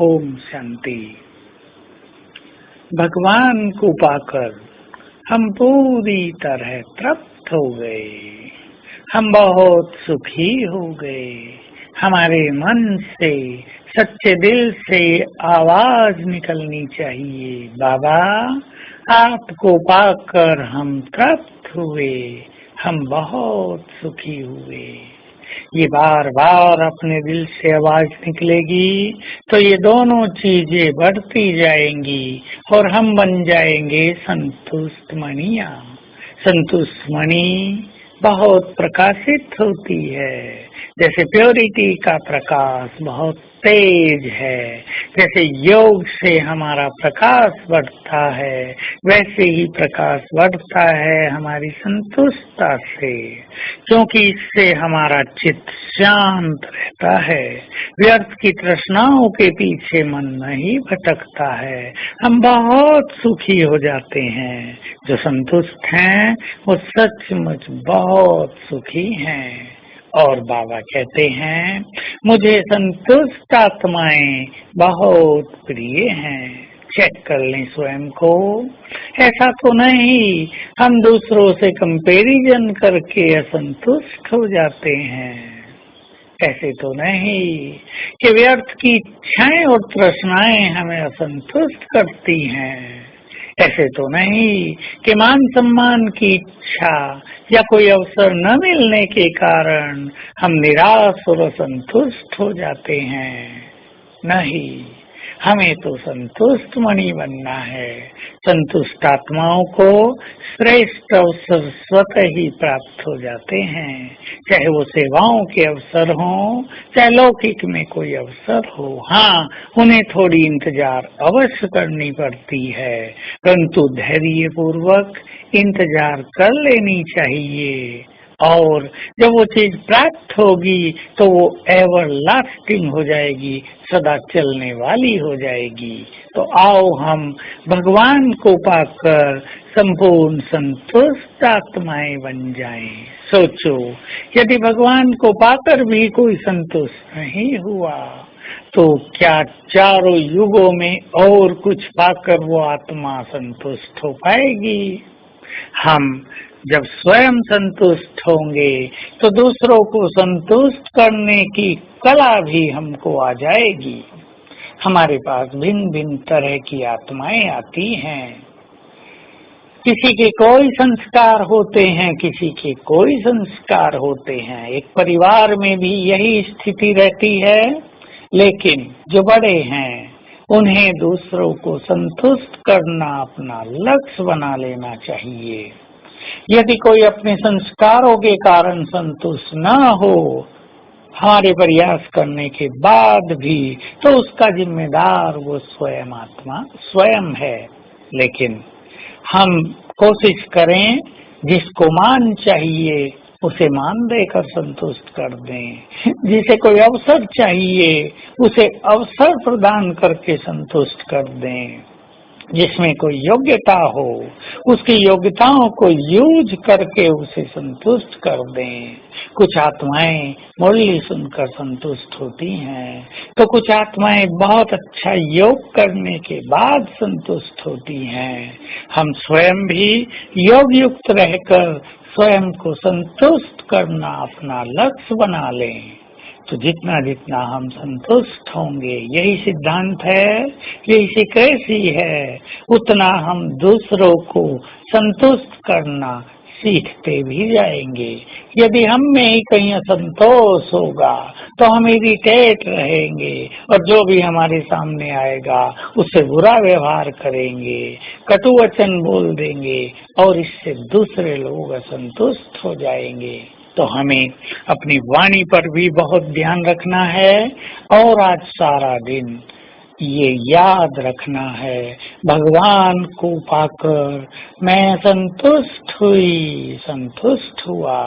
ओम शांति। भगवान को पाकर हम पूरी तरह तृप्त हो गए। हम बहुत सुखी हो गए। हमारे मन से, सच्चे दिल से आवाज निकलनी चाहिए, बाबा आपको पाकर हम तृप्त हुए, हम बहुत सुखी हुए। ये बार बार अपने दिल से आवाज निकलेगी तो ये दोनों चीजें बढ़ती जाएंगी और हम बन जाएंगे संतुष्ट मणियां। संतुष्ट मणि बहुत प्रकाशित होती है, जैसे प्योरिटी का प्रकाश बहुत तेज है। जैसे योग से हमारा प्रकाश बढ़ता है, वैसे ही प्रकाश बढ़ता है हमारी संतुष्टता से, क्योंकि इससे हमारा चित्त शांत रहता है। व्यर्थ की तृष्णाओं के पीछे मन नहीं भटकता है। हम बहुत सुखी हो जाते हैं। जो संतुष्ट हैं वो सचमुच बहुत सुखी हैं। और बाबा कहते हैं, मुझे संतुष्ट आत्माएं बहुत प्रिय हैं। चेक कर लें स्वयं को। ऐसा तो नहीं हम दूसरों से कंपैरिजन करके असंतुष्ट हो जाते हैं। ऐसे तो नहीं कि व्यर्थ की इच्छाएं और तृष्णाएं हमें असंतुष्ट करती हैं। ऐसे तो नहीं कि मान सम्मान की इच्छा या कोई अवसर न मिलने के कारण हम निराश और असंतुष्ट हो जाते हैं। नहीं, हमें तो संतुष्ट मणि बनना है। संतुष्ट आत्माओं को श्रेष्ठ अवसर स्वतः ही प्राप्त हो जाते हैं, चाहे वो सेवाओं के अवसर हों, चाहे लौकिक में कोई अवसर हो। हाँ, उन्हें थोड़ी इंतजार अवश्य करनी पड़ती है, परंतु धैर्य पूर्वक इंतजार कर लेनी चाहिए। और जब वो चीज प्राप्त होगी तो वो एवर लास्टिंग हो जाएगी, सदा चलने वाली हो जाएगी। तो आओ हम भगवान को पाकर संपूर्ण संतुष्ट आत्माएं बन जाएं। सोचो, यदि भगवान को पाकर भी कोई संतुष्ट नहीं हुआ तो क्या चारों युगों में और कुछ पाकर वो आत्मा संतुष्ट हो पाएगी? हम जब स्वयं संतुष्ट होंगे तो दूसरों को संतुष्ट करने की कला भी हमको आ जाएगी। हमारे पास भिन्न भिन्न तरह की आत्माएं आती हैं। किसी के कोई संस्कार होते हैं, किसी के कोई संस्कार होते हैं। एक परिवार में भी यही स्थिति रहती है, लेकिन जो बड़े हैं उन्हें दूसरों को संतुष्ट करना अपना लक्ष्य बना लेना चाहिए। यदि कोई अपने संस्कारों के कारण संतुष्ट न हो, हमारे प्रयास करने के बाद भी, तो उसका जिम्मेदार वो स्वयं आत्मा स्वयं है। लेकिन हम कोशिश करें, जिसको मान चाहिए उसे मान देकर संतुष्ट कर दें। जिसे कोई अवसर चाहिए उसे अवसर प्रदान करके संतुष्ट कर दें। जिसमें कोई योग्यता हो उसकी योग्यताओं को यूज करके उसे संतुष्ट कर दें। कुछ आत्माएं मुरली सुनकर संतुष्ट होती हैं, तो कुछ आत्माएं बहुत अच्छा योग करने के बाद संतुष्ट होती हैं। हम स्वयं भी योग युक्त रहकर स्वयं को संतुष्ट करना अपना लक्ष्य बना लें। तो जितना जितना हम संतुष्ट होंगे, यही सिद्धांत है, यही सीक्रेसी है, उतना हम दूसरों को संतुष्ट करना सीखते भी जाएंगे। यदि हम में ही कहीं असंतोष होगा तो हम इरिटेट रहेंगे और जो भी हमारे सामने आएगा उससे बुरा व्यवहार करेंगे, कटु वचन बोल देंगे और इससे दूसरे लोग असंतुष्ट हो जाएंगे। तो हमें अपनी वाणी पर भी बहुत ध्यान रखना है और आज सारा दिन ये याद रखना है, भगवान को पाकर मैं संतुष्ट हुई, संतुष्ट हुआ।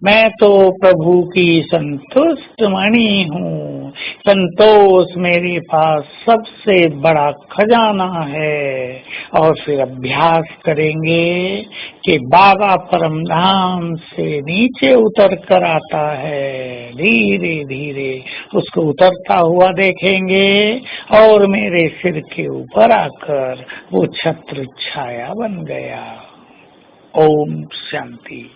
मैं तो प्रभु की संतुष्ट मणि हूँ। संतोष मेरे पास सबसे बड़ा खजाना है। और फिर अभ्यास करेंगे कि बाबा परमधाम से नीचे उतर कर आता है, धीरे धीरे उसको उतरता हुआ देखेंगे और मेरे सिर के ऊपर आकर वो छत्र छाया बन गया। ओम शांति।